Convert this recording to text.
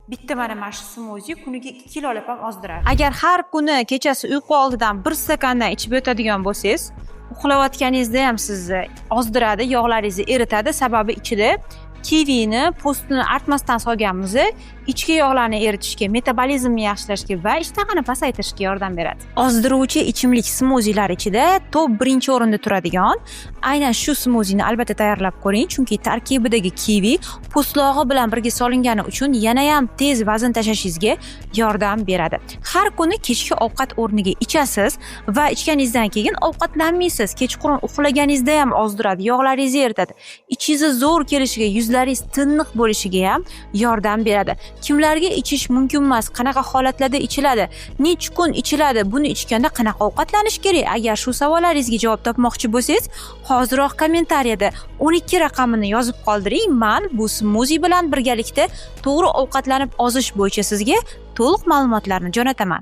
Bitta mana shu smuzi kuniga 2 kilolab ham ozdiradi. Agar har kuni kechasi uyqu oldidan 1 stakandan ichib yotadigan bo'lsangiz, uxlayotganingizda ham sizni ozdiradi, yog'laringizni eritadi. Sababi ichida kivini postini artmasdan solganmiz, ichki yog'larni eritishga, metabolizmni yaxshilashga va ishtahani pasaytirishga yordam beradi. Ozdiruvchi ichimlik smuzilar ichida top 1-o'rinda turadigan aynan shu smuzini albatta tayyorlab ko'ring, chunki tarkibidagi kivi po'stlog'i bilan birga solingani uchun yana ham tez vazn tashlashingizga yordam beradi. Har kuni kechki ovqat o'rniga ichasiz va ichganingizdan keyin ovqatlanmaysiz. Kechqurun uxlaganingizda ham ozdiradi, yog'laringizni eritadi. Ichingizni zo'r kelishiga, yuzlaringiz tiniq bo'lishiga ham yordam beradi. Kimlarga ichish mumkin emas? Qanaqa holatlarda ichiladi? Necha kun ichiladi? Buni ichganda qanaqa ovqatlanish kerak? Agar shu savollaringizga javob topmoqchi bo'lsangiz, hozirroq kommentariyada 12 raqamini yozib qoldiring. Men bu smuzi bilan birgalikda to'g'ri ovqatlanib ozish bo'yicha sizga to'liq ma'lumotlarni jo'nataman.